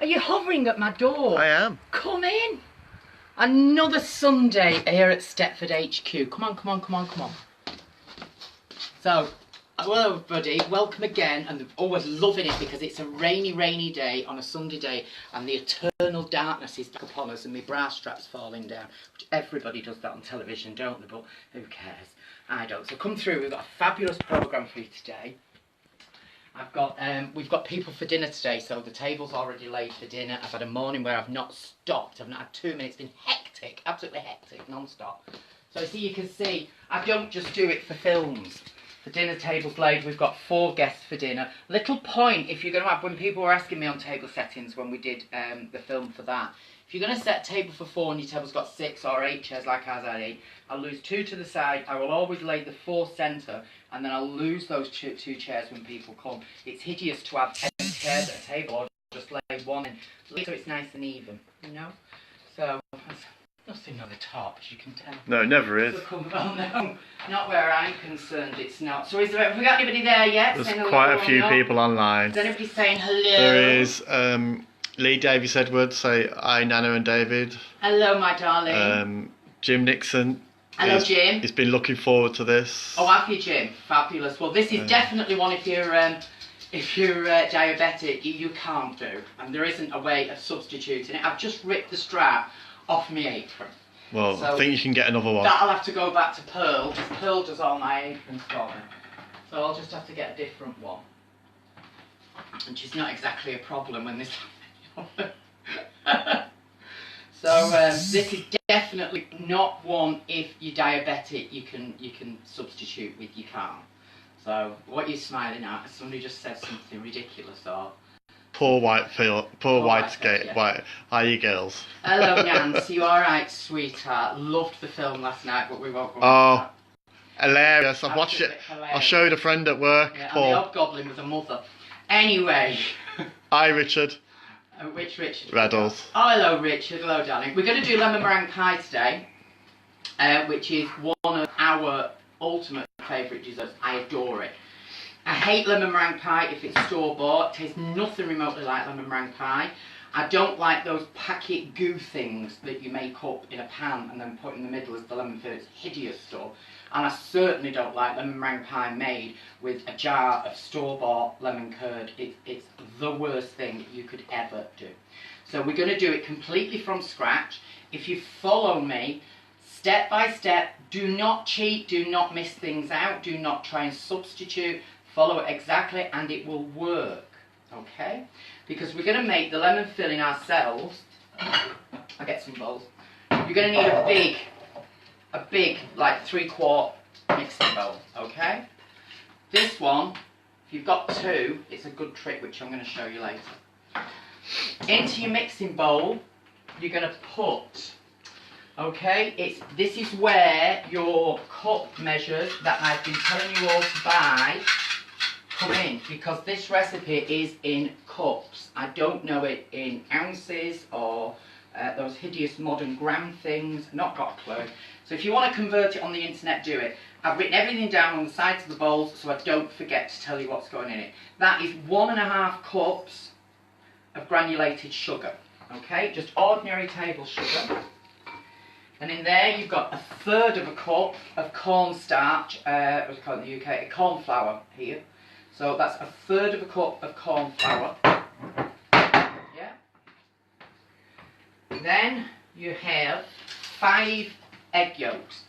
Are you hovering at my door? I am. Come in. Another Sunday here at Stepford HQ. Come on, come on, come on, come on. So, hello everybody, welcome again, and always loving it because it's a rainy day on a Sunday day and the eternal darkness is back upon us and my bra strap's falling down, which everybody does that on television, don't they? But who cares? I don't. So come through, we've got a fabulous programme for you today. We've got people for dinner today, so the table's already laid for dinner. I've had a morning where I've not stopped, I've not had 2 minutes, it's been hectic, absolutely hectic, non-stop. So you can see, I don't just do it for films. The dinner table's laid, we've got 4 guests for dinner. Little point, if you're going to have, when people were asking me on table settings when we did the film for that, if you're going to set a table for 4 and your table's got 6 or 8 chairs like ours had 8, I'll lose 2 to the side, I will always lay the 4 centre, and then I'll lose those 2 chairs when people come. It's hideous to have 10 chairs at a table, or just lay 1 in, so it's nice and even, you know? So, nothing on the top, as you can tell. No, it never is. Oh no, not where I'm concerned, it's not. So have we got anybody there yet? There's quite a few people online. Is anybody saying hello? There is Lee Davies Edwards, say hi Nana and David. Hello my darling. Jim Nixon. Hello Jim. He's been looking forward to this. Oh, have you Jim? Fabulous. Well, this is definitely one if you're diabetic you can't do. And there isn't a way of substituting it. I've just ripped the strap off my apron. Well, so I think you can get another one. That'll have to go back to Pearl, because Pearl does all my aprons for me. So I'll just have to get a different one. And she's not exactly a problem when this So this is definitely not one if you're diabetic you can substitute with, you can't. So what are you smiling at? Has somebody just said something ridiculous or? Poor white skate. White. How are you girls? Hello Nance, you alright sweetheart? Loved the film last night, but we won't go into that. Hilarious. I've watched it. Hilarious. I showed a friend at work. Yeah, Paul. And the hobgoblin with a mother. Anyway. Hi Richard. Which Richard? Reddles. Oh hello Richard, hello darling. We're going to do lemon meringue pie today, which is one of our ultimate favourite desserts. I adore it. I hate lemon meringue pie if it's store-bought. It tastes nothing remotely like lemon meringue pie. I don't like those packet goo things that you make up in a pan and then put in the middle as the lemon filling. It's hideous stuff. And I certainly don't like lemon meringue pie made with a jar of store-bought lemon curd. It's the worst thing you could ever do. So we're going to do it completely from scratch. If you follow me step by step, do not cheat, do not miss things out, do not try and substitute. Follow it exactly and it will work, okay? Because we're going to make the lemon filling ourselves. I'll get some bowls. You're going to need a big, like 3/4 mixing bowl, okay? This one, if you've got 2, it's a good trick which I'm going to show you later. Into your mixing bowl, you're going to put, okay, this is where your cup measures that I've been telling you all to buy come in, because this recipe is in cups. I don't know it in ounces or those hideous modern gram things, not got a clue. So if you want to convert it on the internet, do it. I've written everything down on the sides of the bowls so I don't forget to tell you what's going in it. That is 1.5 cups of granulated sugar, okay, just ordinary table sugar. And in there you've got 1/3 cup of cornstarch, what do you call it in the UK, corn flour here. So that's 1/3 cup of corn flour. Yeah. Then you have 5 egg yolks.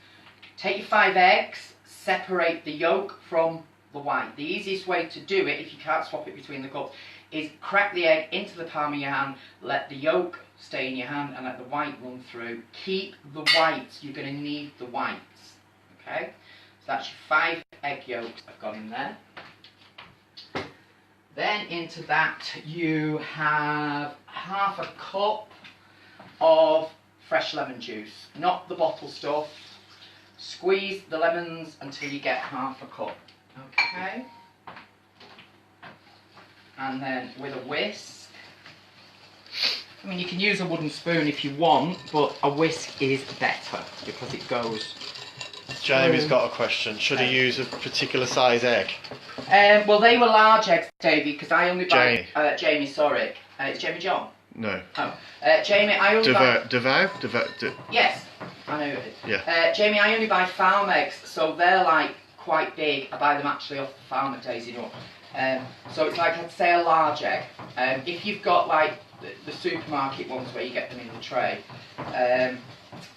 Take your 5 eggs, separate the yolk from the white. The easiest way to do it, if you can't swap it between the cups, is crack the egg into the palm of your hand, let the yolk stay in your hand and let the white run through. Keep the whites, you're going to need the whites. Okay? So that's your 5 egg yolks I've got in there. Then into that you have 1/2 cup of fresh lemon juice, not the bottle stuff. Squeeze the lemons until you get 1/2 cup, okay? And then with a whisk, I mean you can use a wooden spoon if you want, but a whisk is better because it goes. Jamie's got a question. Should he use a particular size egg? Well, they were large eggs, Davey, because I only buy... Jamie, sorry. It's Jamie John? No. Oh. Jamie, I only buy... Yes, I know it is. Yeah. Jamie, I only buy farm eggs, so they're like quite big. I buy them actually off the farm at Daisy Nut. So it's like, I'd say a large egg. If you've got like the supermarket ones where you get them in the tray,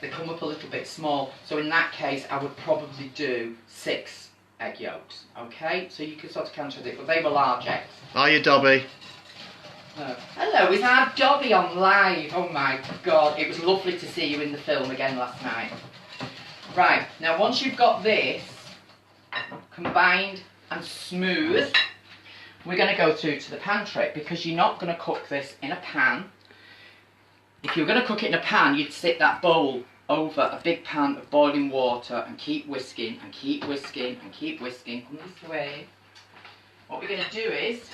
they come up a little bit small. So in that case, I would probably do 6 egg yolks. Okay, so you could sort of counter it, but they were large eggs. Are you, Dobby? Hello, is our Dobby on live? Oh my god, it was lovely to see you in the film again last night. Right, now once you've got this combined and smooth, we're going to go through to the pantry, because you're not going to cook this in a pan. If you were going to cook it in a pan, you'd sit that bowl over a big pan of boiling water and keep whisking and keep whisking and keep whisking. Come this way. What we're going to do is,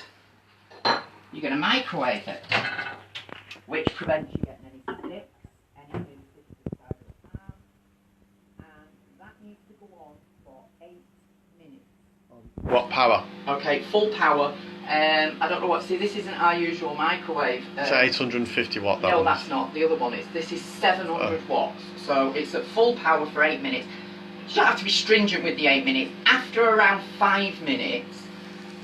you're going to microwave it, which prevents you getting any sticks, anything sticks to the side of the pan, and that needs to go on for 8 minutes. What power? Okay, full power. I don't know what, see, this isn't our usual microwave. It's 850 watt, that no, one that's is. not. The other one is. This is 700 watts, so it's at full power for 8 minutes. You don't have to be stringent with the 8 minutes. After around 5 minutes,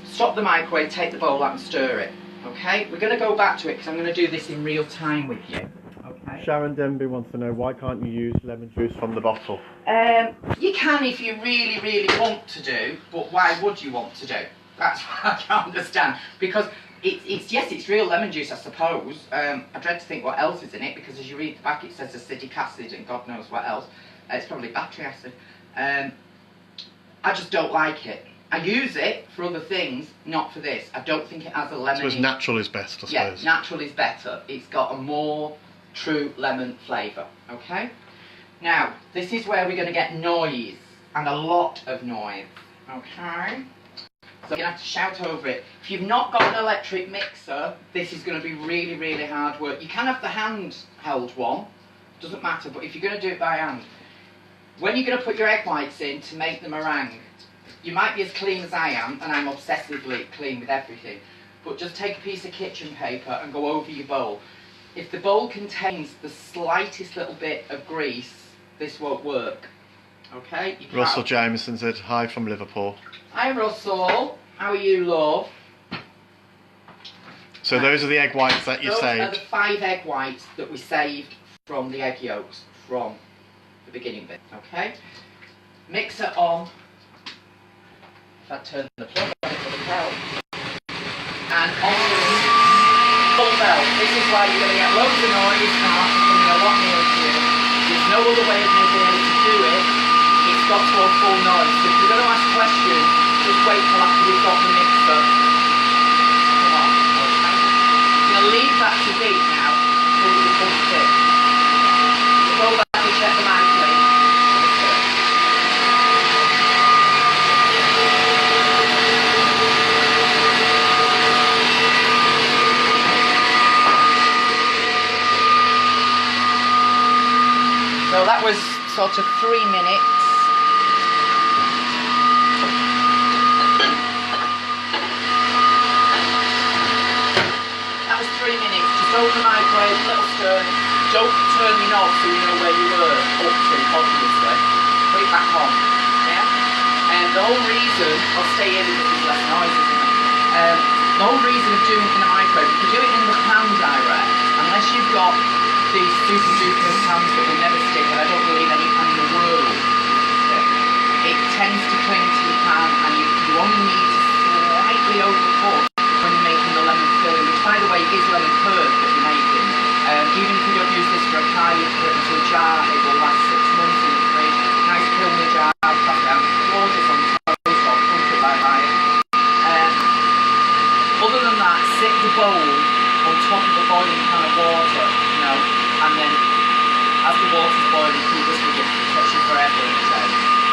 stop the microwave, take the bowl out and stir it. Okay, we're going to go back to it because I'm going to do this in real time with you. Okay. Sharon Denby wants to know, why can't you use lemon juice from the bottle? You can if you really, really want to do, but why would you want to do? That's what I can't understand. Because it's real lemon juice, I suppose. I dread to think what else is in it, because as you read the back it says acetic acid and God knows what else. It's probably battery acid. I just don't like it. I use it for other things, not for this. I don't think it has a lemon. So as natural is best, I suppose. Yeah, natural is better. It's got a more true lemon flavour. Okay? Now, this is where we're going to get noise, and a lot of noise. Okay? So you're going to have to shout over it. If you've not got an electric mixer, this is going to be really, really hard work. You can have the handheld one, doesn't matter, but if you're going to do it by hand, when you're going to put your egg whites in to make the meringue, you might be as clean as I am, and I'm obsessively clean with everything, but just take a piece of kitchen paper and go over your bowl. If the bowl contains the slightest little bit of grease, this won't work. Okay? Russell Jameson said, hi from Liverpool. Hi Russell, how are you, love? So those are the egg whites that you saved? Those are the 5 egg whites that we saved from the egg yolks from the beginning bit. Okay? Mixer on. If I turn the plug on, it will help. And on the full bell. This is why you're going to get loads of noise and I'm coming a lot nearer to you. There's no other way of me being able to do it. It's got to go full noise. So if you're going to ask questions, just wait till after you've got the mixer. Come on, okay? I'm going to leave that to beat now until it becomes thick. Go back and check the microwave. So that was sort of 3 minutes. That was 3 minutes. Just open the microwave, little stir. Don't turn the knob so you know where you were up to, obviously. Put it back on. Yeah? And the whole reason, I'll stay in because there's less noise, isn't it? The whole reason of doing it in the microwave, if you do it in the pan direct, unless you've got these super duper pans that will never stick, and I don't believe any pan in the world will stick, it tends to cling to the pan, and you only need to slightly overcook when you're making the lemon filling, which by the way is lemon curd that you're making. Even if you don't use this for a pie, you put it into a jar, it will last 6 months in the fridge. Nice filmy jar, pack it out, gorgeous on toast or comfort by buyer. Other than that, sit the bowl on top of the boiling pan of water, you know, and then as the water's boiling, keep this with it, it takes you forever in a day.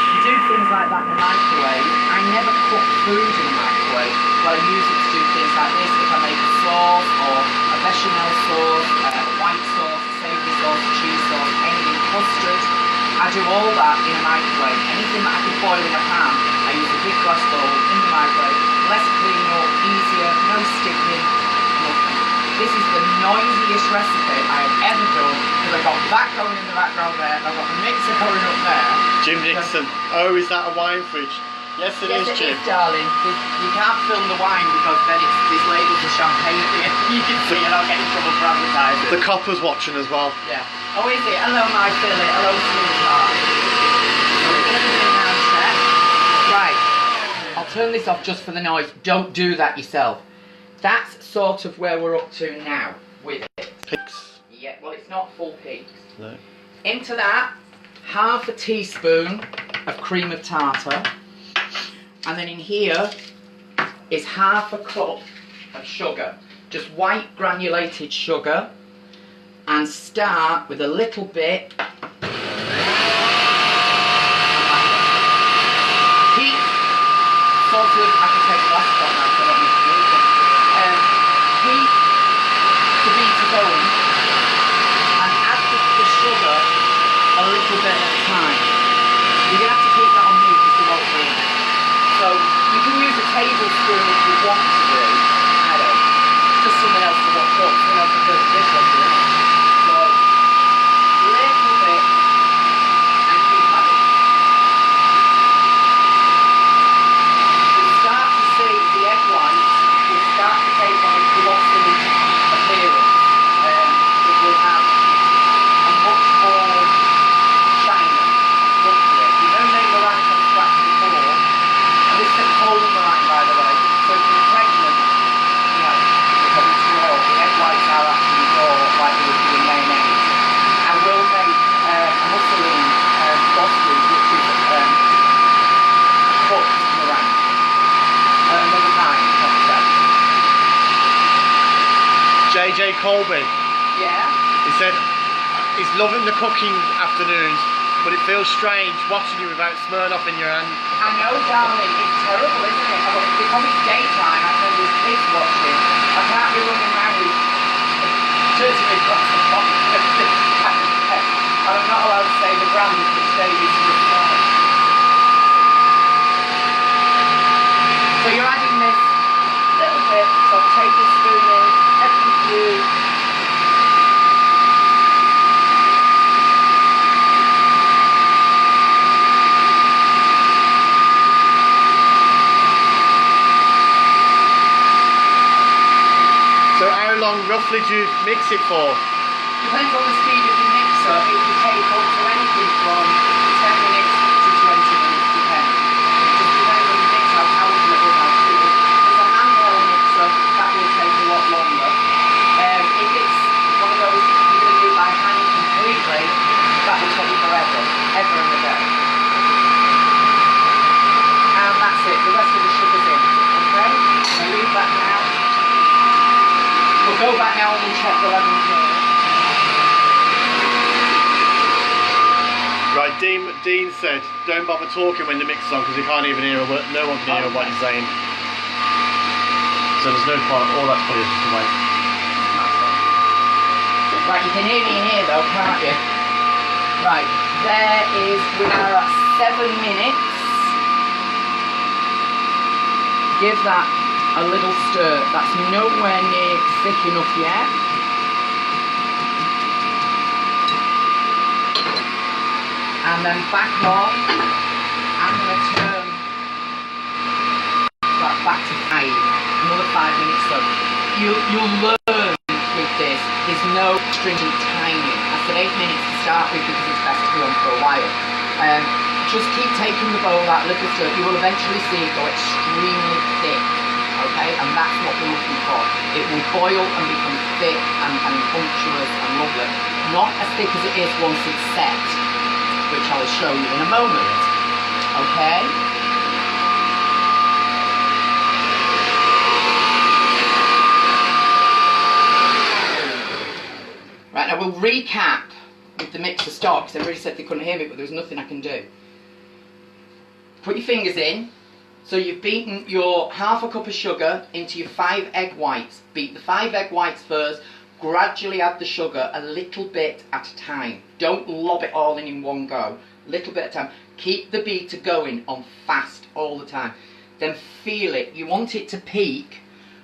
You do things like that in the microwave. I never cook food in the microwave, but I use it to do things like this. If I make a sauce or a bechamel sauce, a white sauce, a savoury sauce, a cheese sauce, anything, custard, I do all that in a microwave. Anything that I could boil in a pan, I use a big glass bowl in the microwave. Less clean up, easier, no sticking, nothing. This is the noisiest recipe I have ever done, because I've got that going in the background there, and I've got the mixer going up there. Jim Nixon. Oh, is that a wine fridge? Yes, it is, Jim. Yes, darling. You can't film the wine because then this label's a champagne here. You can see it, I'll get in trouble for advertising. The copper's watching as well. Yeah. Oh, is it? Hello, my filly. Hello, sweetheart. So we're going to be doing now, chef. Right. I'll turn this off just for the noise. Don't do that yourself. That's sort of where we're up to now with it. Pigs. Yeah, well, it's not full pigs. No. Into that, half a teaspoon of cream of tartar. And then in here is half a cup of sugar. Just white granulated sugar. And start with a little bit. Heat, sort of, I can take the last one now, so I don't need to do it. Heat the beater going, and add the sugar a little bit at a time. You're going to have to keep that on mute because it won't burn. So you can use a tablespoon if you want to do. I don't. Just something else to watch up. Something else to do this one. So little bit, and keep at it. You'll start to see the egg whites will start to take on a glossy appearance. It will have a much more shiny look to it. You know meringue from scratch before, and this is a cold meringue, by the way. So if you're pregnant, you know, because it's raw, the egg whites are actually raw, like they would be in mayonnaise. I will make a mussoolie sausage, which is a cooked meringue. Another time, like I said. JJ Colby. Yeah? He said he's loving the cooking afternoons, but it feels strange watching you without Smirnoff in your hand. I know, darling, it's terrible, isn't it? Because it's daytime, I know there's kids watching. I can't be running around with dirty big glass of coffee. And I'm not allowed to say the brand which they use to reply. So you're adding this little bit, so take a spoon in, every few. So how long roughly do you mix it for? Depends on the speed of your mixer. It can take up to anything from 10 minutes to 20 minutes, depends. It just depends on the mixer, how powerful it is, how cool. There's a handheld mixer, that will take a lot longer. If it's one of those you're going to do by hand completely, that will take you forever, ever and a day. And that's it, the rest of the sugar's in. Okay? So leave that now. We'll go back now and we'll check the lemon here. Right, Dean said, don't bother talking when the mixer's on because you can't even hear a word, no one can hear what you're saying. So there's no point, all that's for you to wait. Right, you can hear me in here though, can't you? Right, there is, we are at 7 minutes. Give that a little stir. That's nowhere near thick enough yet. And then back on. I'm going to turn that back to 5. Another 5 minutes. So you'll learn with this. There's no stringent timing. I said 8 minutes to start with because it's best to be on for a while. Just keep taking the bowl out, little stir. You will eventually see it go extremely thick. Okay, and that's what we're looking for. It will boil and become thick and unctuous and lovely. Not as thick as it is once it's set, which I'll show you in a moment. Okay? Right, now we'll recap with the mixer stop because everybody said they couldn't hear me, but there was nothing I can do. Put your fingers in. So you've beaten your half a cup of sugar into your 5 egg whites. Beat the 5 egg whites first, gradually add the sugar a little bit at a time. Don't lob it all in one go. Little bit at a time. Keep the beater going on fast all the time. Then feel it. You want it to peak,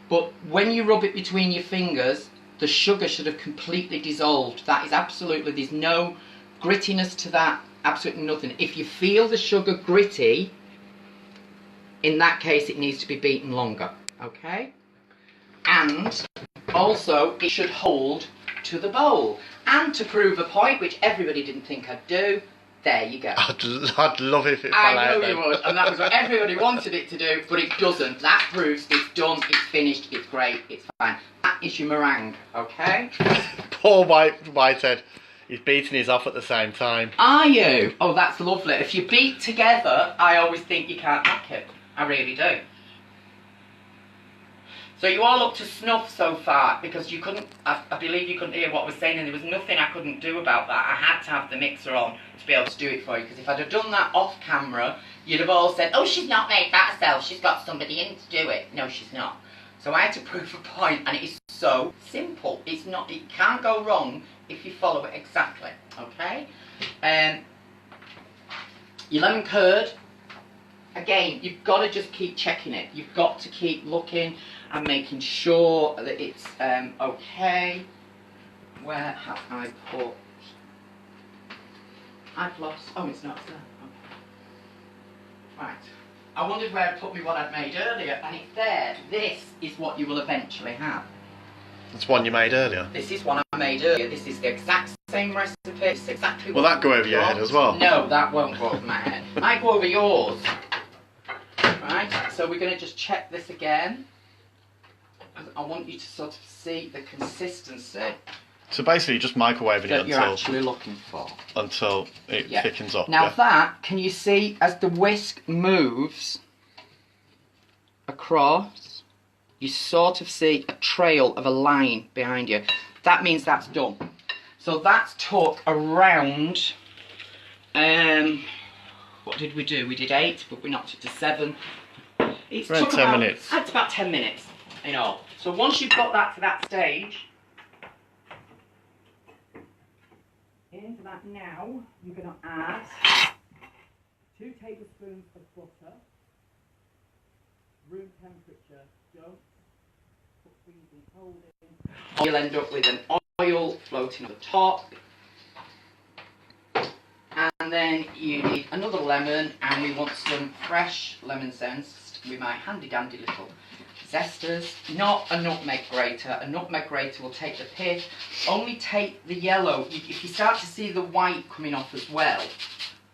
but when you rub it between your fingers, the sugar should have completely dissolved. That is absolutely, there's no grittiness to that, absolutely nothing. If you feel the sugar gritty, in that case it needs to be beaten longer, okay? And also it should hold to the bowl. And to prove a point, which everybody didn't think I'd do, there you go. I'd love it if it fell out. I know you would, and that was what everybody wanted it to do, but it doesn't. That proves it's done, it's finished, it's great, it's fine. That is your meringue, okay? Poor Whitehead. He's beating his off at the same time. Are you? Oh, that's lovely. If you beat together, I always think you can't hack it. I really do. So you all up to snuff so far, because you couldn't, I believe you couldn't hear what I was saying, and there was nothing I couldn't do about that. I had to have the mixer on to be able to do it for you, because if I'd have done that off camera, you'd have all said, oh, she's not made that herself, she's got somebody in to do it. No, she's not. So I had to prove a point, and it is so simple. It's not, it can't go wrong if you follow it exactly, okay? Your lemon curd, again, you've got to just keep checking it. You've got to keep looking and making sure that it's okay. Where have I put? I've lost. Oh, it's not there. Okay. Right. I wondered where I put me what I'd made earlier, and it's there. This is what you will eventually have. That's one you made earlier. This is one I made earlier. This is the exact same recipe. It's exactly. Will that go over your head as well? No, that won't go over my head. Might go over yours. Right. So we're going to just check this again. I want you to sort of see the consistency. So basically, just microwaving that it you're actually looking for until it thickens up. Now that, can you see as the whisk moves across, you sort of see a trail of a line behind you. That means that's done. So that's took around. What did we do? We did 8, but we knocked it to 7. It's around 10 minutes. It's about 10 minutes in all. So once you've got that to that stage, into that now, you're going to add 2 tablespoons of butter, room temperature, don't put things in holding. You'll end up with an oil floating on the top. And then you need another lemon, and we want some fresh lemon zest with my handy dandy little zesters, not a nutmeg grater. A nutmeg grater will take the pith, only take the yellow. If you start to see the white coming off as well,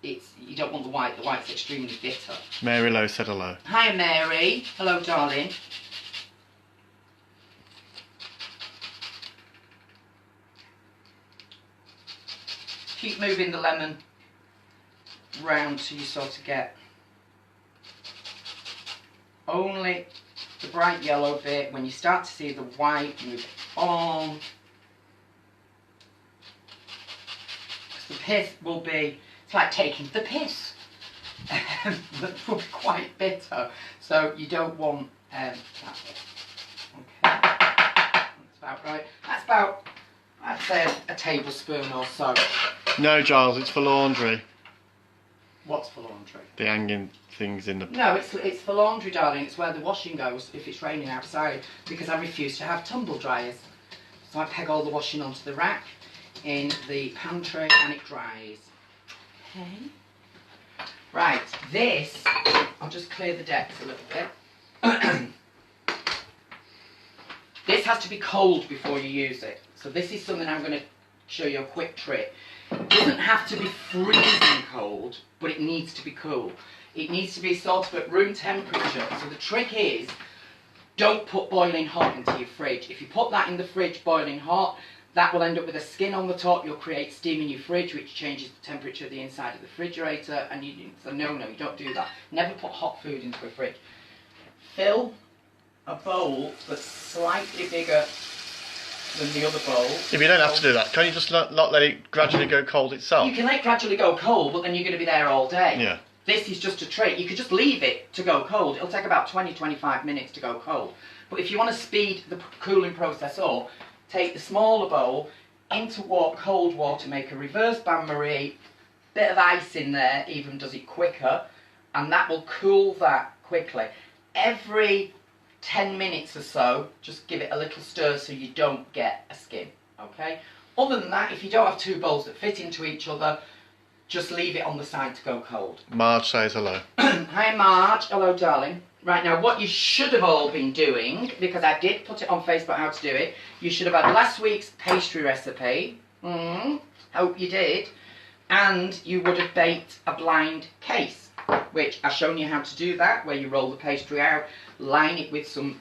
you don't want the white's extremely bitter. Mary Lowe said hello. Hi Mary, hello darling. Keep moving the lemon round so you sort of get only the bright yellow bit. When you start to see the white, move it on. The pith will be, it's like taking the piss. That will be quite bitter, so you don't want that bit. Okay, that's about right. That's about, I'd say, a tablespoon or so. No, Giles, it's for laundry. What's for laundry? The hanging things in the... No, it's for laundry, darling. It's where the washing goes if it's raining outside, because I refuse to have tumble dryers. So I peg all the washing onto the rack in the pantry and it dries. Okay. Right, this, I'll just clear the decks a little bit. This has to be cold before you use it. So this is something I'm going to show you a quick trick. It doesn't have to be freezing cold, but it needs to be cool. It needs to be sort of at room temperature. So the trick is, don't put boiling hot into your fridge. If you put that in the fridge boiling hot, that will end up with a skin on the top. You'll create steam in your fridge, which changes the temperature of the inside of the refrigerator. And so no, you don't do that. Never put hot food into a fridge. Fill a bowl that's slightly bigger than the other bowl. If you don't have to do that, can you just not let it gradually go cold itself? You can let it gradually go cold, but then you're going to be there all day. Yeah. This is just a trick. You could just leave it to go cold. It'll take about 20-25 minutes to go cold. But if you want to speed the cooling process up, take the smaller bowl into cold water, make a reverse bain-marie, bit of ice in there even does it quicker, and that will cool that quickly. Every 10 minutes or so, just give it a little stir so you don't get a skin, okay? Other than that, if you don't have two bowls that fit into each other, just leave it on the side to go cold. Marge says hello. Hi Marge, hello darling. Right, now what you should have all been doing, because I did put it on Facebook how to do it, you should have had last week's pastry recipe. Hope you did. And you would have baked a blind case, which I've shown you how to do that, where you roll the pastry out, line it with some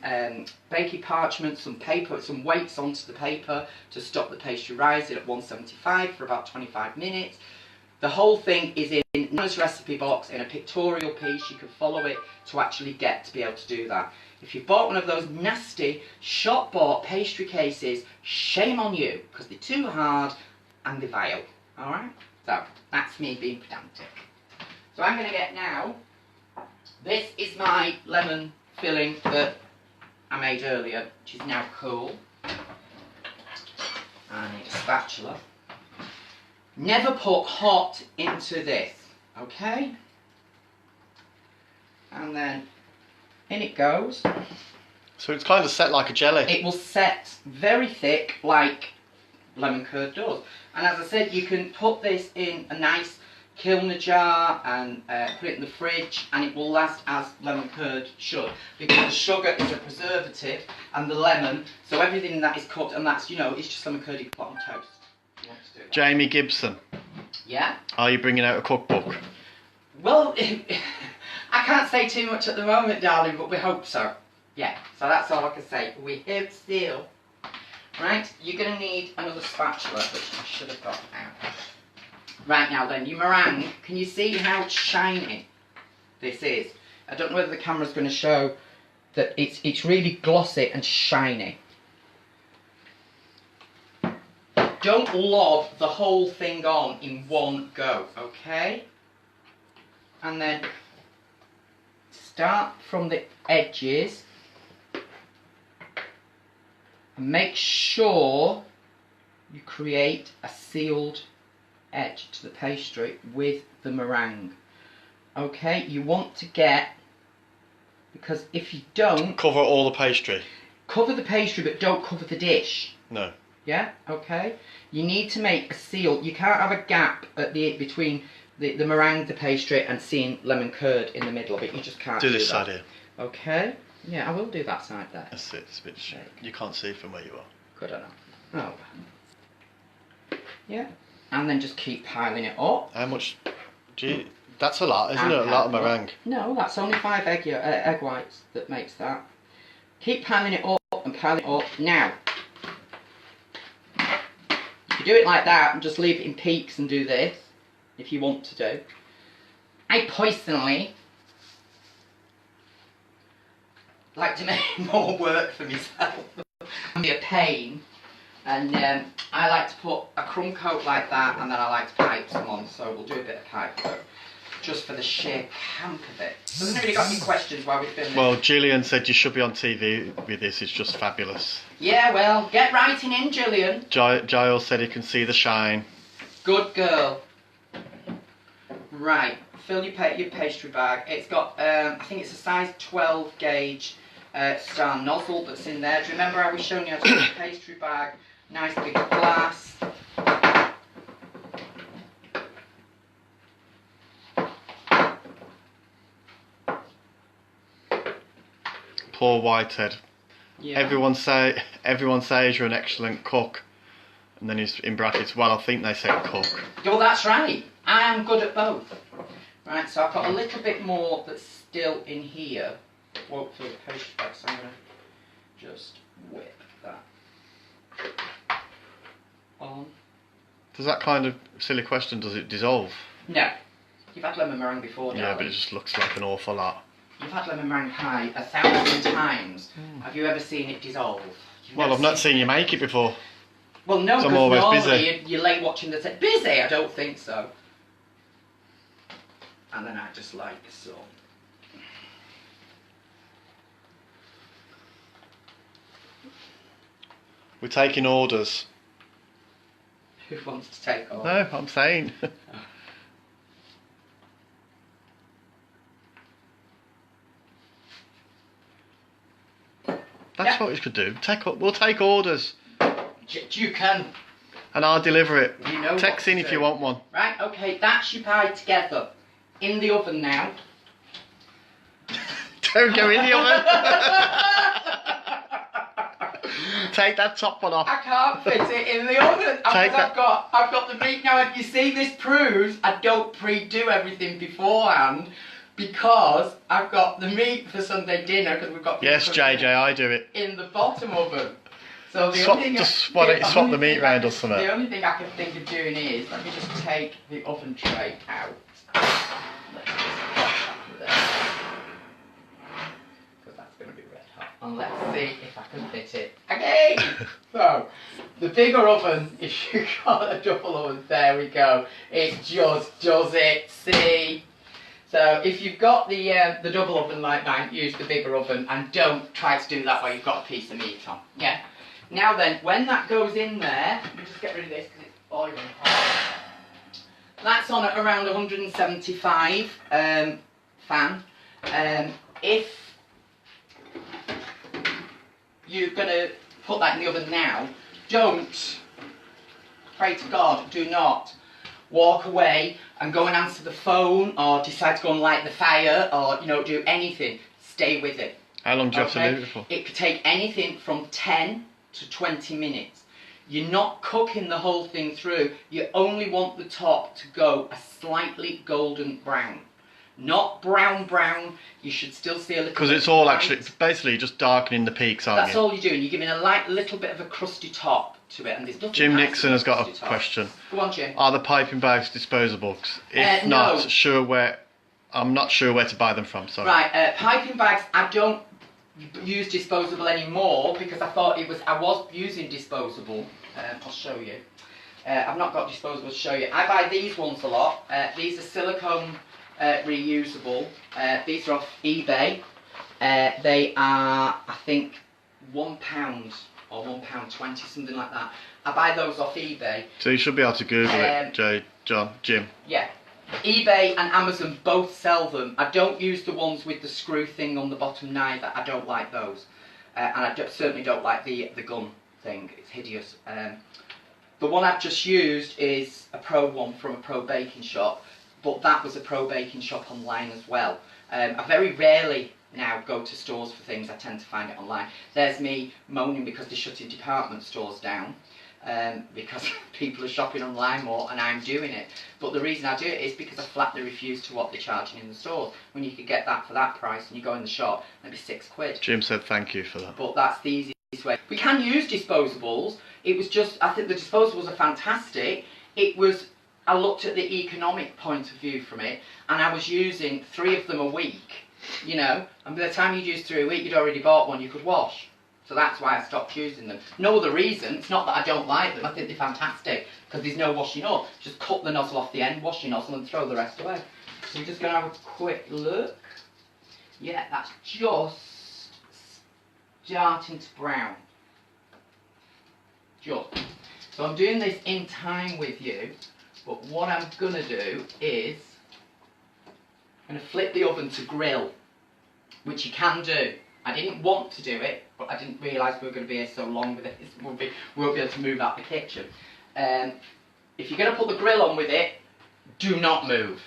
baking parchment, some paper, some weights onto the paper to stop the pastry rising at 175 for about 25 minutes. The whole thing is in Nana's recipe box in a pictorial piece. You can follow it to actually get to be able to do that. If you bought one of those nasty shop-bought pastry cases, shame on you, because they're too hard and they're vile. Alright? So, that's me being pedantic. So I'm going to get now, this is my lemon filling that I made earlier, which is now cool. I need a spatula. Never put hot into this, okay? And then in it goes. So it's kind of set like a jelly. It will set very thick like lemon curd does. And as I said, you can put this in a nice kiln jar and put it in the fridge, and it will last as lemon curd should, because the sugar is a preservative and the lemon, so everything that is cooked, and that's, you know, it's just lemon curd you can put on toast. You want to do that. Jamie Gibson. Yeah? Are you bringing out a cookbook? Well, I can't say too much at the moment, darling, but we hope so. Yeah, so that's all I can say. We hope still. Right, you're going to need another spatula, which I should have got out. Right, now then, your meringue, can you see how shiny this is? I don't know whether the camera's going to show that it's really glossy and shiny. Don't lob the whole thing on in one go, okay? And then start from the edges and make sure you create a sealed edge to the pastry with the meringue. Okay, you want to get, because if you don't... Cover all the pastry? Cover the pastry, but don't cover the dish. No. Yeah, okay. You need to make a seal. You can't have a gap at between the meringue, the pastry, and seeing lemon curd in the middle of it. You just can't do this that. side here. Okay. Yeah, I will do that side there. That's it. It's a bit you can't see from where you are. Good enough. Oh. Yeah. And then just keep piling it up. How much? That's a lot, isn't it? A lot of meringue. No, that's only 5 egg whites that makes that. Keep piling it up and piling it up. Now, you do it like that and just leave it in peaks and do this, if you want to do. I personally like to make more work for myself and be a pain, and I like to put a crumb coat like that, and then I like to pipe some on, so we'll do a bit of pipe coat just for the sheer camp of it. So has anybody got any questions while we're filming? Well, Gillian said you should be on TV with this. It's just fabulous. Yeah, well, get writing in, Gillian. Giles said he can see the shine. Good girl. Right, fill your pastry bag. It's got, I think it's a size 12 gauge star nozzle that's in there. Do you remember I was showing you how to put the pastry bag? Nice big glass. Poor Whitehead. Yeah. Everyone says you're an excellent cook, and then he's in brackets. Well, I think they said cook. Well, that's right. I am good at both. Right, so I've got a little bit more that's still in here. Won't fill the pastry bag, so I'm going to just whip that on. Does that kind of silly question, does it dissolve? No. You've had lemon meringue before, Yeah, darling. but it just looks like an awful lot. You've had lemon meringue pie 1,000 times. Have you ever seen it dissolve? Well, I've not seen you make it before. Well, no, I'm because always normally busy. you're late watching the... Busy? I don't think so. And then I just like so. We're taking orders. Who wants to take over? No, I'm saying. That's what we could do. We'll take orders. You can. And I'll deliver it. You know Text in if you want one. Right, okay, that's your pie together. In the oven now. Don't go in the oven. Take that top one off. I can't fit it in the oven. I've got the meat now. If you see, this proves I don't pre-do everything beforehand because I've got the meat for Sunday dinner because we've got. Yes, JJ, I do it. In the bottom oven. So Swap the meat round or something. The only thing I can think of doing is let me just take the oven tray out. And let's see if I can fit it again. So, the bigger oven, if you've got a double oven, there we go. It just does it, see? So, if you've got the double oven like mine, use the bigger oven and don't try to do that while you've got a piece of meat on. Yeah? Now then, when that goes in there, let me just get rid of this because it's boiling hot. That's on at around 175 fan. If you're going to put that in the oven now, don't, pray to God, do not walk away and go and answer the phone or decide to go and light the fire or, do anything. Stay with it. How long do you have to leave it for? It could take anything from 10 to 20 minutes. You're not cooking the whole thing through. You only want the top to go a slightly golden brown. Not brown, you should still see a little bit. Because it's all actually, basically just darkening the peaks, aren't you? That's all you're doing. You're giving a little bit of a crusty top to it. And there's nothing Jim Nixon has got a question. Go on, Jim. Are the piping bags disposable? If no. I'm not sure where to buy them from, sorry. Right, piping bags, I don't use disposable anymore because I was using disposable. I'll show you. I've not got disposable to show you. I buy these ones a lot. These are silicone reusable. These are off eBay. They are, I think, £1 or £1.20, something like that. I buy those off eBay. So you should be able to Google it, Jim. Yeah. eBay and Amazon both sell them. I don't use the ones with the screw thing on the bottom neither. I don't like those. And I certainly don't like the gun thing. It's hideous. The one I've just used is a pro one from a pro baking shop. But that was a pro baking shop online as well. I very rarely now go to stores for things. I tend to find it online. There's me moaning because they're shutting department stores down because people are shopping online more and I'm doing it. But the reason I do it is because I flatly refuse to what they're charging in the stores. When you could get that for that price and you go in the shop, maybe £6. Jim said thank you for that. But that's the easiest way. We can use disposables. It was just, I think the disposables are fantastic. I looked at the economic point of view from it, and I was using 3 of them a week, and by the time you'd used 3 a week, you'd already bought one you could wash. So that's why I stopped using them. No other reason. It's not that I don't like them. I think they're fantastic, because there's no washing up. Just cut the nozzle off the end, wash your nozzle, and throw the rest away. So we're just going to have a quick look. Yeah, that's just starting to brown. Just. So I'm doing this in time with you. But what I'm going to do is, I'm going to flip the oven to grill, which you can do. I didn't want to do it, but I didn't realise we were going to be here so long with it. We won't be able to move out the kitchen. If you're going to put the grill on with it, do not move.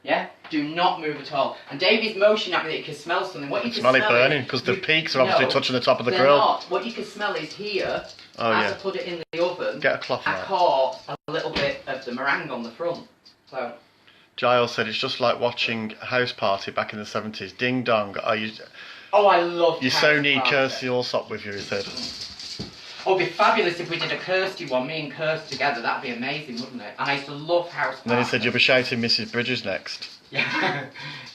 Yeah? Do not move at all. And Davey's motioning at me that you can smell something. What you can smell it burning, because the peaks are obviously touching the top of the they're grill. Not. What you can smell is here, as I put it in the oven, get a cloth I caught a little bit of the meringue on the front. So Giles said it's just like watching a house party back in the 70s. Ding dong. Oh, I love you so need Kirsty Allsop with you, he said. Oh, it'd be fabulous if we did a Kirsty one, me and Kirsty together. That'd be amazing, wouldn't it? And I used to love house party. And then he said you'll be shouting Mrs. Bridges next. Yeah.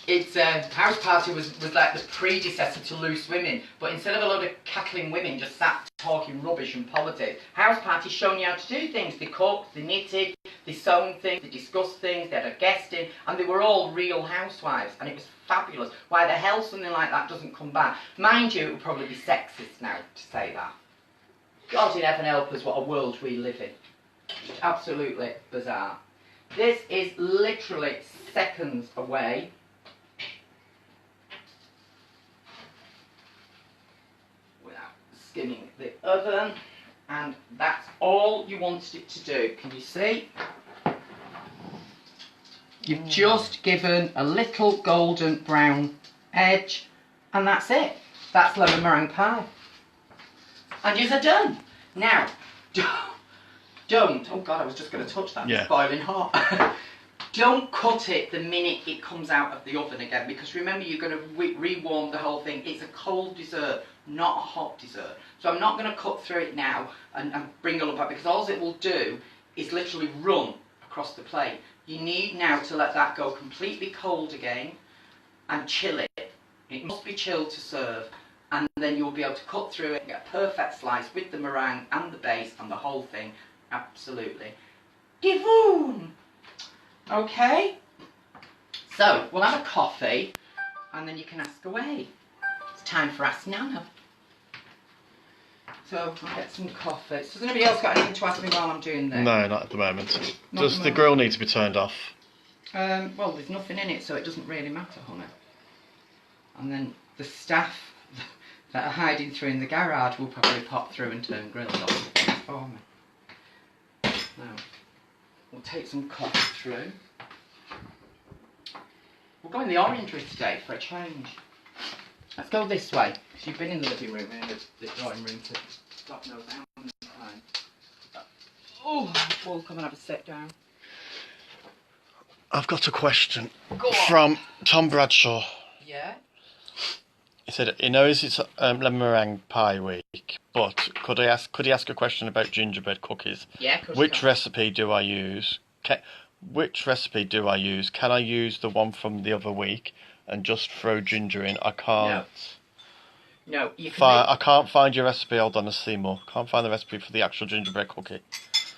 It's house party was like the predecessor to Loose Women, but instead of a load of cackling women just sat talking rubbish and politics, house party's showing you how to do things. They cooked, they knitted, they sewn things, they discussed things, they had a guest in, and they were all real housewives, and it was fabulous. Why the hell something like that doesn't come back? Mind you, it would probably be sexist now to say that. God in heaven help us, what a world we live in. Just absolutely bizarre. This is literally seconds away. Without oven, and that's all you wanted it to do. Can you see? You've just given a little golden brown edge, and that's it. That's lemon meringue pie. And you're done. Now, don't, oh God, I was just going to touch that. Yeah. It's boiling hot. Don't cut it the minute it comes out of the oven again, because remember, you're going to rewarm the whole thing. It's a cold dessert, not a hot dessert. So I'm not going to cut through it now and bring it all back, because all it will do is literally run across the plate. You need now to let that go completely cold again and chill it. It must be chilled to serve, and then you'll be able to cut through it and get a perfect slice with the meringue and the base and the whole thing. Absolutely divine. Okay, so we'll have a coffee and then you can ask away. It's time for Ask Nana. So I'll get some coffee. So has anybody else got anything to ask me while I'm doing this? No, not at the moment. Not Does at the grill need to be turned off? Well, there's nothing in it, so it doesn't really matter, honey. And then the staff that are hiding through in the garage will probably pop through and turn grills off for me. Now, we'll take some coffee through. We'll go in the orangery today for a change. Let's go this way, because you've been in the living room and the drawing room to stop those down all the time. Oh, we'll come and have a sit down. I've got a question Go on. from Tom Bradshaw. Yeah? He said he knows it's lemon meringue pie week, but could he ask a question about gingerbread cookies? Yeah, of Which recipe do I use? Which recipe do I use? Can I use the one from the other week and just throw ginger in? I can't. No, you can. I can't find your recipe. Hold on, Seymour. Can't find the recipe for the actual gingerbread cookie.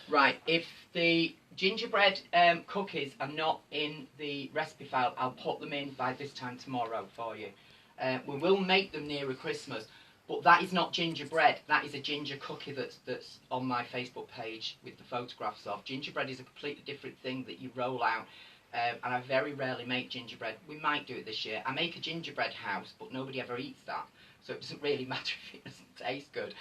Right, if the gingerbread cookies are not in the recipe file, I'll put them in by this time tomorrow for you. We will make them nearer Christmas, but that is not gingerbread. That is a ginger cookie that's on my Facebook page with the photographs of. Gingerbread is a completely different thing that you roll out, and I very rarely make gingerbread. We might do it this year. I make a gingerbread house, but nobody ever eats that, so it doesn't really matter if it doesn't taste good.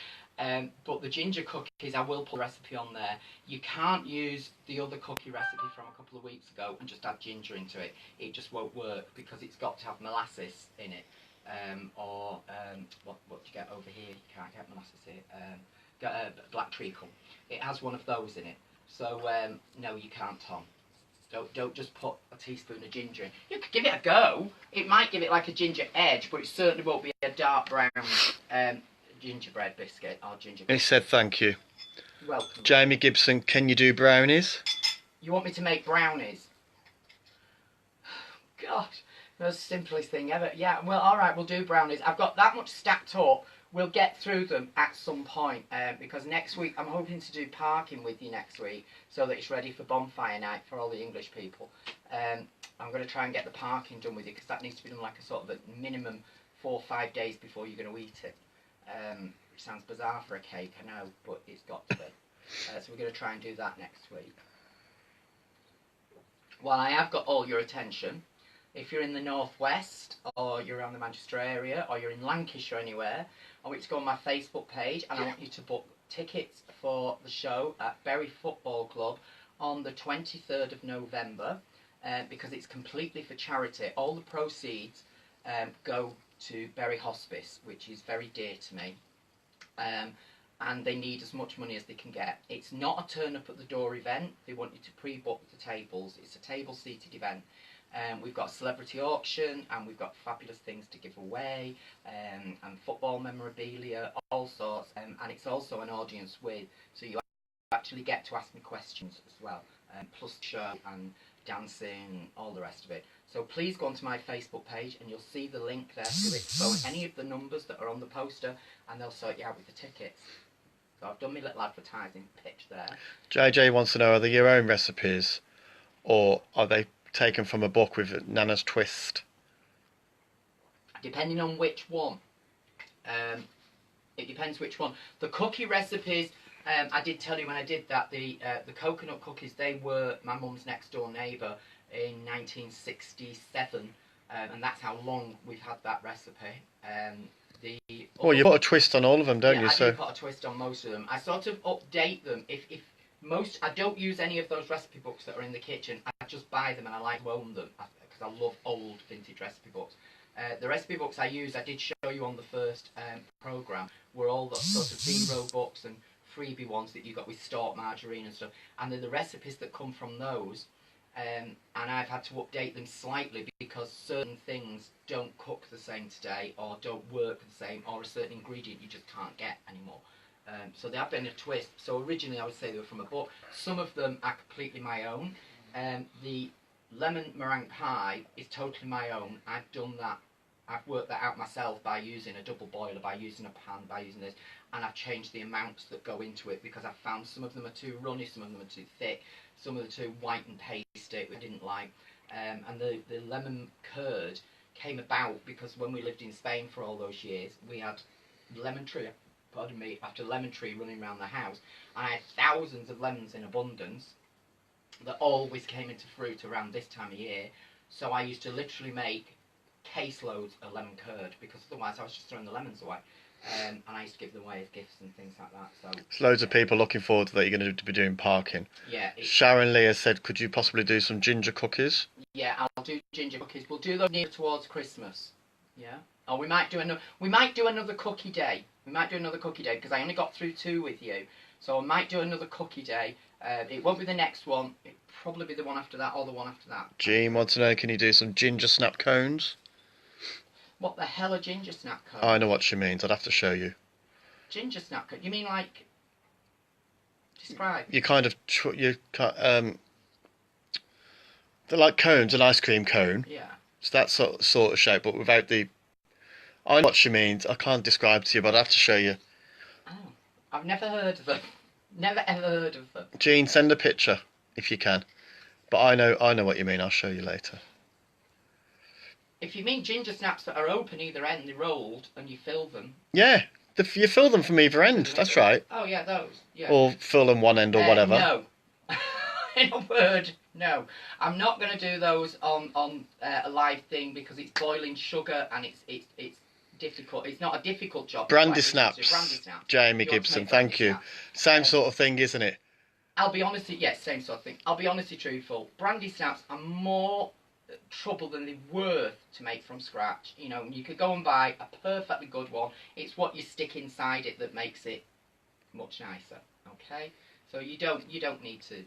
But the ginger cookies, I will put the recipe on there. You can't use the other cookie recipe from a couple of weeks ago and just add ginger into it. It just won't work, because it's got to have molasses in it. What do you get over here? You can't get molasses here. Black treacle. It has one of those in it. So no, you can't, Tom. Don't just put a teaspoon of ginger in. You could give it a go. It might give it like a ginger edge, but it certainly won't be a dark brown gingerbread biscuit or gingerbread. He said thank you. Welcome. Jamie Gibson, can you do brownies? You want me to make brownies? God, that's the simplest thing ever. Yeah, well, all right, we'll do brownies. I've got that much stacked up. We'll get through them at some point, because next week I'm hoping to do parking with you next week, so that it's ready for bonfire night for all the English people. I'm going to try and get the parking done with you, because that needs to be done like a sort of a minimum 4 or 5 days before you're going to eat it. Which sounds bizarre for a cake, I know, but it's got to be. So we're going to try and do that next week. Well, I have got all your attention. If you're in the northwest, or you're around the Manchester area, or you're in Lancashire anywhere, I want you to go on my Facebook page, and I want you to book tickets for the show at Bury Football Club on the 23rd of November, because it's completely for charity. All the proceeds go to Bury Hospice, which is very dear to me, and they need as much money as they can get. It's not a turn up at the door event. They want you to pre-book the tables. It's a table seated event. We've got a celebrity auction, and we've got fabulous things to give away, and football memorabilia, all sorts, and it's also an audience with, so you actually get to ask me questions as well, plus show and dancing, all the rest of it. So please go onto my Facebook page, and you'll see the link there to it. So any of the numbers that are on the poster, and they'll sort you out with the tickets. So I've done my little advertising pitch there. JJ wants to know, are they your own recipes, or are they taken from a book with Nana's twist? Depending on which one. It depends which one. The cookie recipes, I did tell you when I did that, the coconut cookies, they were my mum's next door neighbour in 1967, and that's how long we've had that recipe. Well, you put a twist on all of them, don't you? I So do put a twist on most of them. I sort of update them. If I don't use any of those recipe books that are in the kitchen. I just buy them and I like to own them because I love old vintage recipe books. The recipe books I use, I did show you on the first programme, were all the sort of zero books and freebie ones that you got with stock margarine and stuff. And they're the recipes that come from those. And I've had to update them slightly because certain things don't cook the same today or don't work the same, or a certain ingredient you just can't get anymore. So they have been a twist. So originally I would say they were from a book. Some of them are completely my own. The lemon meringue pie is totally my own. I've done that. I've worked that out myself by using a double boiler, by using a pan, by using this, and I've changed the amounts that go into it because I've found some of them are too runny, some of them are too thick, some of them are too white and pasty, which I didn't like. And the lemon curd came about because when we lived in Spain for all those years, we had lemon tree, after lemon tree running around the house, and I had thousands of lemons in abundance that always came into fruit around this time of year. So I used to literally make caseloads of lemon curd because otherwise I was just throwing the lemons away. And I used to give them away as gifts and things like that. So there's loads of people looking forward to that. You're going to be doing parking. Yeah. Sharon Lee has said, could you possibly do some ginger cookies? Yeah, I'll do ginger cookies. We'll do those near towards Christmas. Yeah. Or we might do another cookie day. We might do another cookie day because I only got through 2 with you. So I might do another cookie day. It won't be the next one. It'll probably be the one after that or the one after that. Jean wants to know, can you do some ginger snap cones? What the hell are ginger snap cones? I know what she means. I'd have to show you. Ginger snap cone? You mean like... Describe. You kind of... they're like cones, an ice cream cone. Yeah. It's that sort of shape, but without the... I know what she means. I can't describe to you, but I'd have to show you. Oh. I've never heard of them. Never ever heard of them. Jean, send a picture, if you can. But I know what you mean. I'll show you later. If you mean ginger snaps that are open either end, they're rolled, and you fill them. Yeah, you fill them from either end. That's right. Oh yeah, those. Yeah. Or fill them one end or whatever. No. In a word, no. I'm not going to do those on a live thing because it's boiling sugar and it's difficult. It's not a difficult job. Brandy snaps. Brandy snaps. Jamie Gibson, thank you. Same sort of thing, isn't it? I'll be honest. Yes, same sort of thing. I'll be honestly truthful. Brandy snaps are more trouble than they're worth to make from scratch. You know, you could go and buy a perfectly good one. It's what you stick inside it that makes it much nicer. Okay, so you don't need to.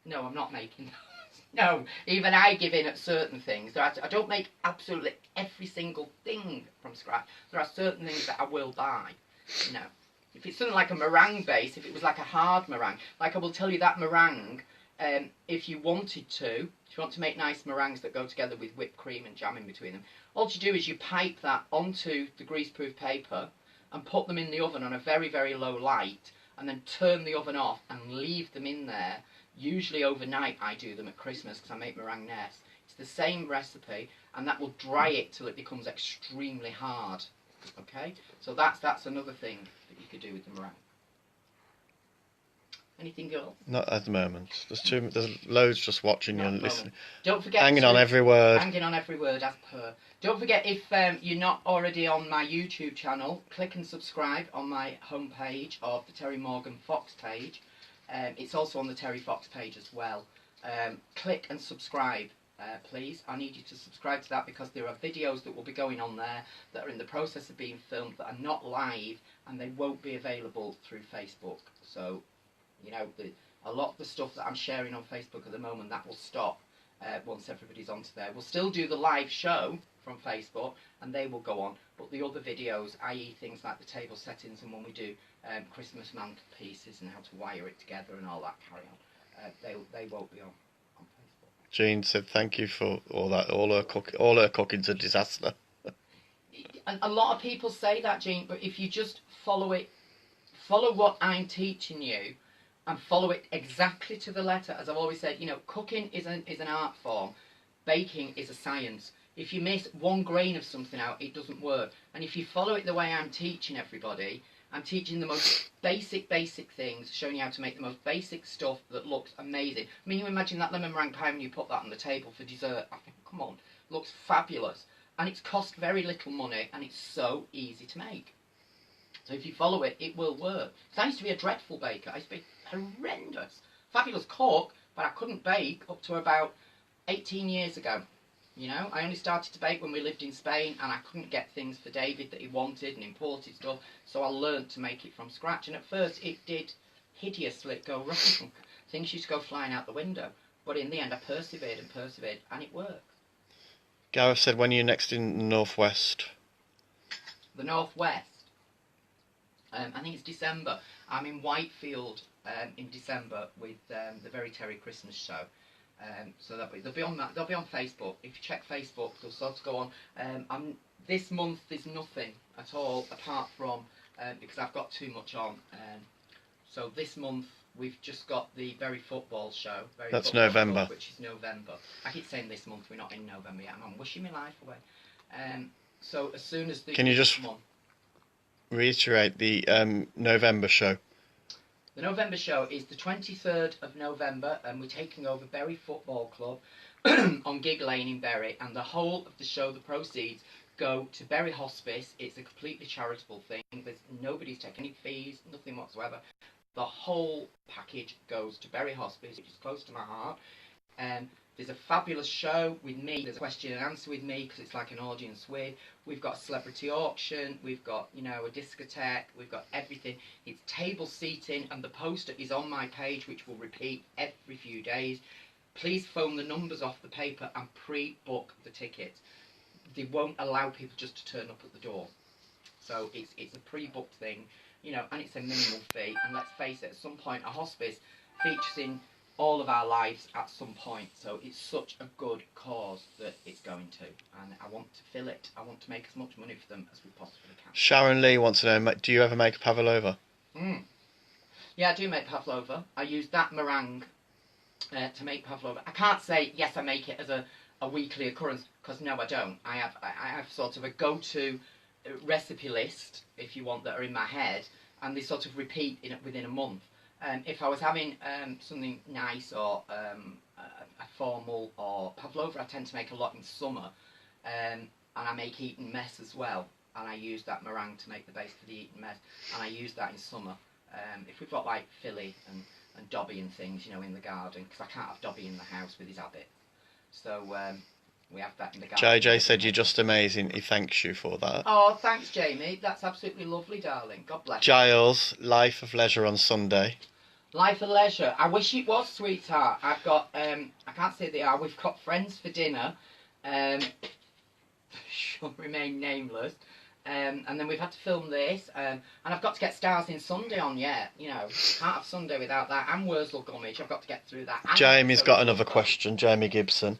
No, I'm not making those. No, even I give in at certain things. I don't make absolutely every single thing from scratch. There are certain things that I will buy. You know, if it's something like a meringue base, if it was like a hard meringue, like I will tell you that meringue. If you wanted to, if you want to make nice meringues that go together with whipped cream and jam in between them, all you do is you pipe that onto the greaseproof paper and put them in the oven on a very, very low light and then turn the oven off and leave them in there. Usually overnight I do them at Christmas because I make meringue nests. It's the same recipe and that will dry it till it becomes extremely hard. Okay? So that's another thing that you could do with the meringue. Anything else? Not at the moment. There's loads just watching you and listening. Don't forget hanging on every word. Hanging on every word as per. Don't forget, if you're not already on my YouTube channel, click and subscribe on my homepage of the Terri Morgan Fox page. It's also on the Terri Fox page as well. Click and subscribe, please. I need you to subscribe to that because there are videos that will be going on there that are in the process of being filmed that are not live and they won't be available through Facebook. So, you know, a lot of the stuff that I'm sharing on Facebook at the moment, that will stop once everybody's onto there. We'll still do the live show from Facebook, and they will go on. But the other videos, i.e. things like the table settings and when we do Christmas mantelpieces and how to wire it together and all that carry on, they won't be on Facebook. Jean said thank you for all that. All her cooking's a disaster. A lot of people say that, Jean, but if you just follow what I'm teaching you, and follow it exactly to the letter. As I've always said, you know, cooking is an art form. Baking is a science. If you miss 1 grain of something out, it doesn't work. And if you follow it the way I'm teaching everybody, I'm teaching the most basic things, showing you how to make the most basic stuff that looks amazing. I mean, you imagine that lemon meringue pie when you put that on the table for dessert. I think, come on, looks fabulous. and it's cost very little money, and it's so easy to make. So if you follow it, it will work. Because I used to be a dreadful baker. I used to be horrendous. Fabulous cook, but I couldn't bake up to about 18 years ago. You know, I only started to bake when we lived in Spain, and I couldn't get things for David that he wanted and imported stuff, so I learnt to make it from scratch. And at first it did hideously go wrong. Things used to go flying out the window. But in the end I persevered and persevered, and it worked. Gareth said, when are you next in the Northwest? The Northwest? I think it's December. I'm in Whitefield in December with the Very Terri Christmas show. So they'll be on that. They'll be on Facebook. If you check Facebook, they'll sort of go on. This month there's nothing at all apart from because I've got too much on. So this month we've just got the Very Football show. That's November. Club, which is November. I keep saying this month. We're not in November yet. I'm wishing my life away. So as soon as the Can you just reiterate the November show? The November show is the 23rd of November, and we're taking over Bury Football Club on Gig Lane in Bury, and the whole of the show, the proceeds, go to Bury Hospice. It's a completely charitable thing. Nobody's taking any fees, nothing whatsoever. The whole package goes to Bury Hospice, which is close to my heart. There's a fabulous show with me. There's a question and answer with me because it's like an audience with. We've got a celebrity auction. We've got, you know, a discotheque. We've got everything. It's table seating, and the poster is on my page, which will repeat every few days. Please phone the numbers off the paper and pre-book the tickets. They won't allow people just to turn up at the door. So it's a pre-booked thing, you know, and it's a minimal fee. And let's face it, at some point, a hospice features in all of our lives at some point, so it's such a good cause that it's going to, and I want to fill it. I want to make as much money for them as we possibly can. Sharon Lee wants to know, do you ever make a pavlova? Yeah, I do make pavlova. I use that meringue to make pavlova. I can't say yes I make it as a weekly occurrence, because no I don't. I have sort of a go-to recipe list, if you want, that are in my head, and they sort of repeat within a month. If I was having something nice or a formal or pavlova, I tend to make a lot in summer, and I make Eton mess as well, and I use that meringue to make the base for the Eton mess, and I use that in summer. If we've got like Philly and Dobby and things, you know, in the garden, because I can't have Dobby in the house with his habit, so we have that in the garden. JJ said you're just amazing. He thanks you for that. Oh, thanks, Jamie. That's absolutely lovely, darling. God bless you. Giles, Life of Leisure on Sunday. Life of Leisure. I wish it was, sweetheart. I've got, I can't say they are. We've got friends for dinner. Shall remain nameless. And then we've had to film this. And I've got to get Stars in Sunday on yet. You know, can't have Sunday without that. And Wurzel Gummidge. I've got to get through that. And Jamie's got another question. Jamie Gibson.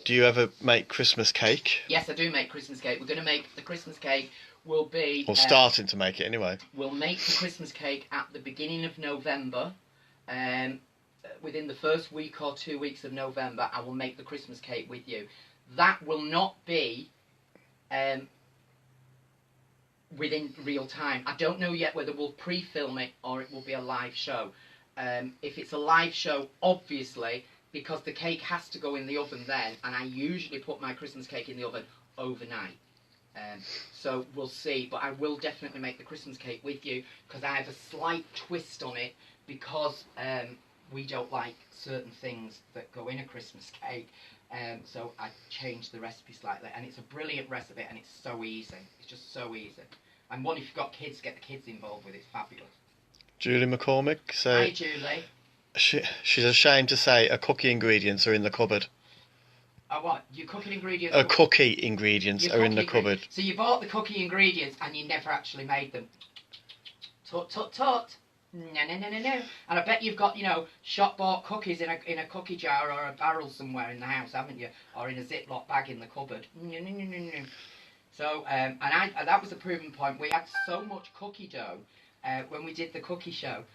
Do you ever make Christmas cake? Yes, I do make Christmas cake. We're going to make the Christmas cake. Will be... Or starting to make it anyway. We'll make the Christmas cake at the beginning of November. Within the first week or 2 weeks of November, I will make the Christmas cake with you. That will not be within real time. I don't know yet whether we'll pre-film it or it will be a live show. If it's a live show, obviously, because the cake has to go in the oven then, and I usually put my Christmas cake in the oven overnight. So we'll see, but I will definitely make the Christmas cake with you, because I have a slight twist on it, because we don't like certain things that go in a Christmas cake, so I changed the recipe slightly, and it's a brilliant recipe, and it's so easy. It's just so easy. And one, if you've got kids, get the kids involved with it. It's fabulous. Julie McCormick. Hi, Julie. She's ashamed to say her cookie ingredients are in the cupboard. What? Your cooking ingredients? Her cookie ingredients are in the cupboard. So you bought the cookie ingredients and you never actually made them. Tut, tut, tut. No, no, no, no, no. And I bet you've got, you know, shop-bought cookies in a cookie jar or a barrel somewhere in the house, haven't you? Or in a Ziploc bag in the cupboard. No, no, no, no, no. So, and that was a proven point. We had so much cookie dough when we did the cookie show.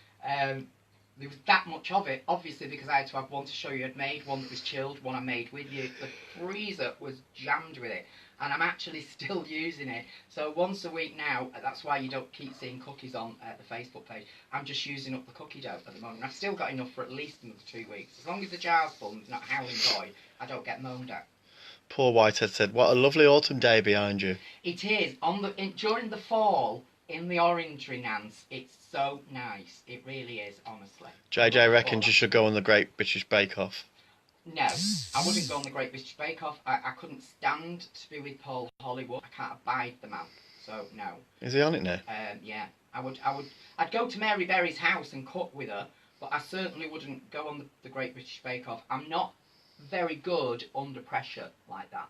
There was that much of it, obviously, because I had to have one to show you I'd made, one that was chilled, one I made with you. The freezer was jammed with it, and I'm actually still using it. So once a week now, that's why you don't keep seeing cookies on the Facebook page. I'm just using up the cookie dough at the moment. I've still got enough for at least another 2 weeks. As long as the jar's full and it's not howling boy, I don't get moaned at. Paul Whitehead said, "What a lovely autumn day behind you." It is during the fall in the orangery, Nance. It's so nice. It really is, honestly. JJ reckons you should go on the Great British Bake Off. No, I wouldn't go on the Great British Bake Off. I couldn't stand to be with Paul Hollywood. I can't abide the man. So no. Is he on it now? Yeah, I'd go to Mary Berry's house and cook with her, but I certainly wouldn't go on the Great British Bake Off. I'm not very good under pressure like that.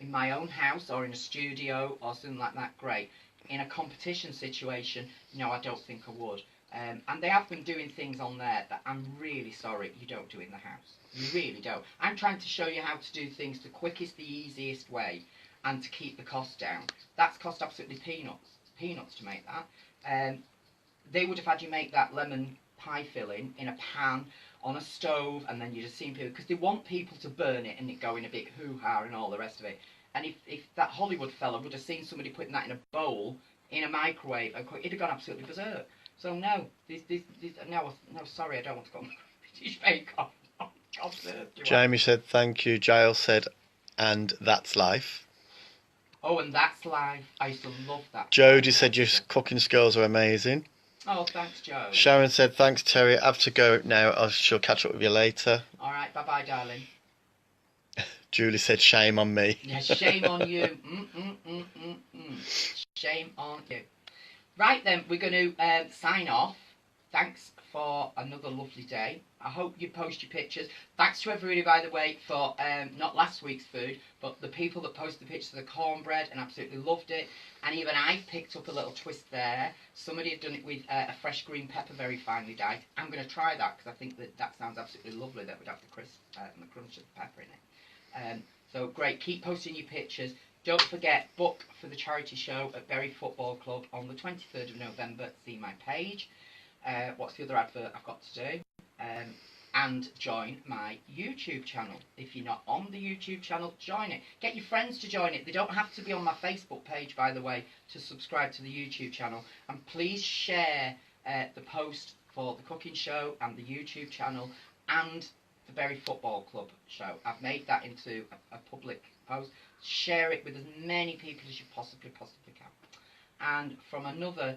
In my own house or in a studio or something like that, great. In a competition situation, no, I don't think I would. And they have been doing things on there that I'm really sorry you don't do in the house. You really don't. I'm trying to show you how to do things the quickest, the easiest way, and to keep the cost down. That's cost absolutely peanuts to make that. They would have had you make that lemon pie filling in a pan on a stove, and then you'd have seen people, because they want people to burn it and it go in a big hoo-ha and all the rest of it. And if that Hollywood fella would have seen somebody putting that in a bowl in a microwave, it'd have gone absolutely berserk. So no, sorry, I don't want to go on the British Bake Off. Jamie said thank you. Giles said, and that's life. Oh, and that's life. I used to love that. Jodie said your cooking skills are amazing. Oh, thanks, Joe. Sharon said thanks, Terry. I have to go now. I shall catch up with you later. All right, bye-bye, darling. Julie said shame on me. Yeah, shame on you. Shame on you. Right then, we're going to sign off. Thanks for another lovely day. I hope you post your pictures. Thanks to everybody, by the way, for not last week's food, but the people that posted the pictures of the cornbread and absolutely loved it. And even I picked up a little twist there. Somebody had done it with a fresh green pepper, very finely diced. I'm going to try that because I think that sounds absolutely lovely. That would have the crisp and the crunch of the pepper in it. So great. Keep posting your pictures. Don't forget, book for the charity show at Bury Football Club on the 23rd of November. See my page. What's the other advert I've got to do? And join my YouTube channel. If you're not on the YouTube channel, join it. Get your friends to join it. They don't have to be on my Facebook page, by the way, to subscribe to the YouTube channel. And please share the post for the cooking show and the YouTube channel and the Bury Football Club show. I've made that into a public post. Share it with as many people as you possibly can. And from another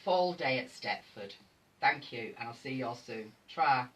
fall day at Stepford, thank you, and I'll see you all soon. Try.